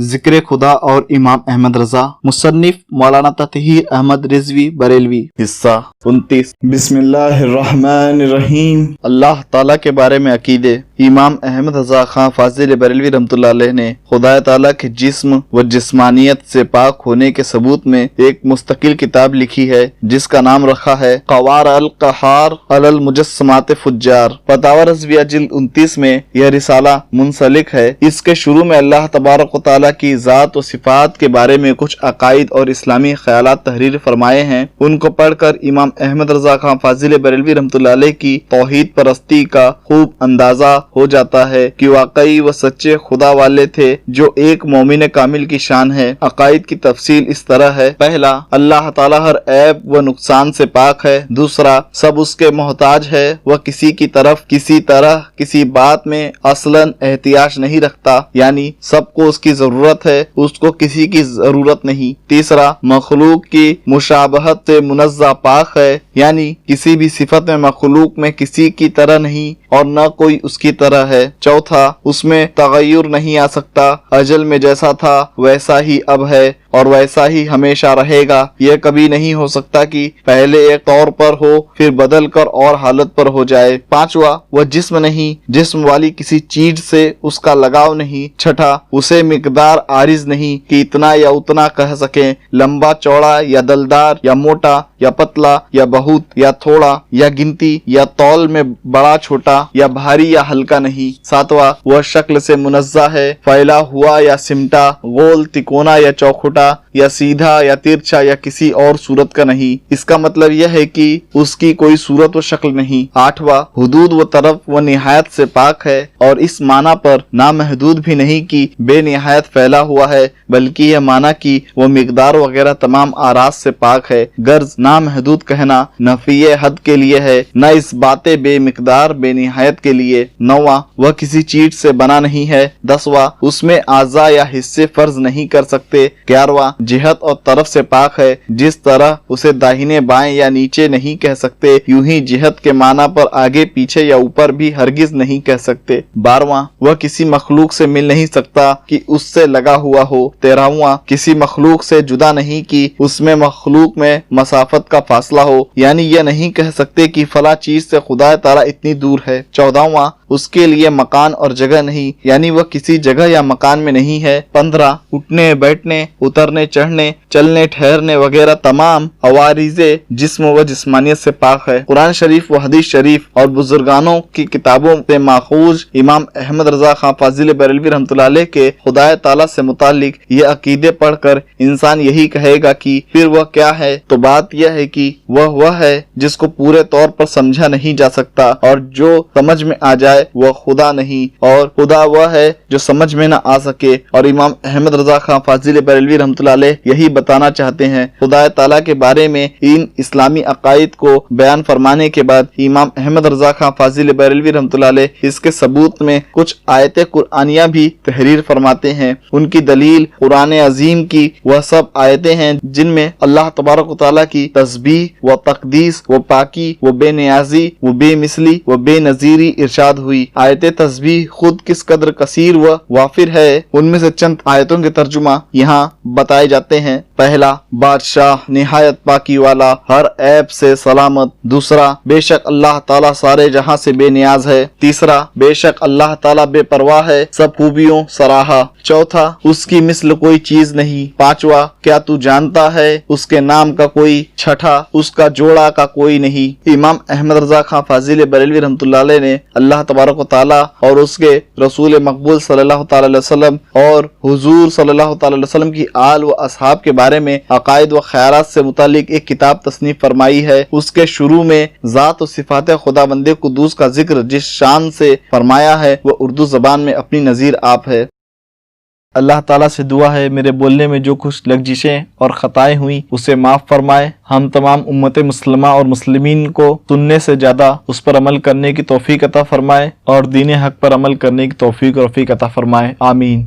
ذکر خدا اور امام احمد رضا، مصنف مولانا تطہیر احمد رضوی بریلوی۔ حصہ 29۔ بسم اللہ الرحمن الرحیم۔ اللہ تعالیٰ کے بارے میں عقیدے۔ امام احمد رضا خان فاضل بریلوی رحمۃ اللہ علیہ نے خدا تعالیٰ کے جسم و جسمانیت سے پاک ہونے کے ثبوت میں ایک مستقل کتاب لکھی ہے جس کا نام رکھا ہے قوار القہار علی المجسمات فجار۔ فتاوی رضویہ جلد 29 میں یہ رسالہ منسلک ہے۔ اس کے شروع میں اللہ تبارک و تعالیٰ کی ذات و صفات کے بارے میں کچھ عقائد اور اسلامی خیالات تحریر فرمائے ہیں۔ ان کو پڑھ کر امام احمد رضا خان فاضل بریلوی رحمۃ اللہ علیہ کی توحید پرستی کا خوب اندازہ ہو جاتا ہے کہ واقعی وہ سچے خدا والے تھے جو ایک مومن کامل کی شان ہے۔ عقائد کی تفصیل اس طرح ہے: پہلا، اللہ تعالیٰ ہر عیب و نقصان سے پاک ہے۔ دوسرا، سب اس کے محتاج ہے، وہ کسی کی طرف کسی طرح کسی بات میں اصلاً احتیاج نہیں رکھتا، یعنی سب کو اس کی ضرورت ہے، اس کو کسی کی ضرورت نہیں۔ تیسرا، مخلوق کی مشابہت سے منزہ پاک ہے، یعنی کسی بھی صفت میں مخلوق میں کسی کی طرح نہیں اور نہ کوئی اس کی طرح ہے۔ چوتھا، اس میں تغیر نہیں آ سکتا، اجل میں جیسا تھا ویسا ہی اب ہے اور ویسا ہی ہمیشہ رہے گا۔ یہ کبھی نہیں ہو سکتا کہ پہلے ایک طور پر ہو پھر بدل کر اور حالت پر ہو جائے۔ پانچواں، وہ جسم نہیں، جسم والی کسی چیز سے اس کا لگاؤ نہیں۔ چھٹا، اسے مقدار عارض نہیں کہ اتنا یا اتنا کہہ سکیں، لمبا چوڑا یا دلدار یا موٹا یا پتلا یا بہت یا تھوڑا یا گنتی یا تول میں بڑا چھوٹا یا بھاری یا ہلکا نہیں۔ ساتواں، وہ شکل سے منزہ ہے، پھیلا ہوا یا سمٹا، گول تکونا یا چوکھٹا یا سیدھا یا ترچھا یا کسی اور صورت کا نہیں۔ اس کا مطلب یہ ہے کہ اس کی کوئی صورت و شکل نہیں۔ آٹھواں، حدود و طرف و نہایت سے پاک ہے اور اس معنی پر نامحدود بھی نہیں کہ بے نہایت پھیلا ہوا ہے، بلکہ یہ معنی کہ وہ مقدار وغیرہ تمام اعراض سے پاک ہے۔ غرض نامحدود کہنا نفی حد کے لیے ہے، نہ اس بات بے مقدار بے نہایت کے لیے۔ نواں، وہ کسی چیز سے بنا نہیں ہے۔ دسواں، اس میں اعضاء یا حصے فرض نہیں کر سکتے۔ گیارہواں، جہت اور طرف سے پاک ہے، جس طرح اسے داہنے بائیں یا نیچے نہیں کہہ سکتے، یوں ہی جہت کے معنی پر آگے پیچھے یا اوپر بھی ہرگز نہیں کہہ سکتے۔ بارہواں، وہ کسی مخلوق سے مل نہیں سکتا کہ اس سے لگا ہوا ہو۔ تیرہواں، کسی مخلوق سے جدا نہیں کہ اس میں مخلوق میں مسافت کا فاصلہ ہو، یعنی یہ نہیں کہہ سکتے کہ فلاں چیز سے خدا تعالیٰ اتنی دور ہے۔ چودہواں، اس کے لیے مکان اور جگہ نہیں، یعنی وہ کسی جگہ یا مکان میں نہیں ہے۔ 15، اٹھنے بیٹھنے اترنے چڑھنے چلنے ٹھہرنے وغیرہ تمام عوارض جسم و جسمانیت سے پاک ہے۔ قرآن شریف و حدیث شریف اور بزرگانوں کی کتابوں سے ماخوذ امام احمد رضا خان فاضل بریلوی رحمۃ اللہ علیہ کے خدا تعالیٰ سے متعلق یہ عقیدے پڑھ کر انسان یہی کہے گا کہ پھر وہ کیا ہے، تو بات یہ ہے کہ وہ ہے جس کو پورے طور پر سمجھا نہیں جا سکتا، اور جو سمجھ میں آ جائے وہ خدا نہیں، اور خدا وہ ہے جو سمجھ میں نہ آ سکے۔ اور امام احمد رضا خان فاضل بریلوی رحمۃ اللہ علیہ یہی بتانا چاہتے ہیں۔ خدا تعالیٰ کے بارے میں ان اسلامی عقائد کو بیان فرمانے کے بعد امام احمد رضا خان فاضل بریلوی رحمۃ اللہ علیہ اس کے ثبوت میں کچھ آیت قرآنیہ بھی تحریر فرماتے ہیں۔ ان کی دلیل قرآن عظیم کی وہ سب آیتیں ہیں جن میں اللہ تبارک و تعالیٰ کی تسبیح و تقدیس و پاکی و بے نیازی و بے مثلی و بے نظیری ارشاد ہوئی۔ آیت تسبیح خود کس قدر کثیر و وافر ہے، ان میں سے چند آیتوں کے ترجمہ یہاں بتائے جاتے ہیں۔ پہلا، بادشاہ نہایت پاکی والا، ہر عیب سے سلامت۔ دوسرا، بے شک اللہ تعالیٰ سارے جہاں سے بے نیاز ہے۔ تیسرا، بے شک اللہ تعالیٰ بے پرواہ ہے، سب خوبیوں سراہا۔ چوتھا، اس کی مثل کوئی چیز نہیں۔ پانچواں، کیا تو جانتا ہے اس کے نام کا کوئی؟ چھٹا، اس کا جوڑا کا کوئی نہیں۔ امام احمد رضا خان فاضل بریلوی رحمۃ اللہ علیہ نے اللہ تبارک و تعالیٰ اور اس کے رسول مقبول صلی اللہ تعالی علیہ وسلم اور حضور صلی اللہ تعالی علیہ وسلم کی آل و اصحاب کے بارے میں عقائد و خیالات سے متعلق ایک کتاب تصنیف فرمائی ہے۔ اس کے شروع میں ذات و صفات خداوند قدوس کا ذکر جس شان سے فرمایا ہے وہ اردو زبان میں اپنی نظیر آپ ہے۔ اللہ تعالیٰ سے دعا ہے میرے بولنے میں جو کچھ لغزشیں اور خطائیں ہوئیں اسے معاف فرمائے۔ ہم تمام امت مسلمہ اور مسلمین کو سننے سے زیادہ اس پر عمل کرنے کی توفیق عطا فرمائے اور دین حق پر عمل کرنے کی توفیق و رفیق عطا فرمائے، آمین۔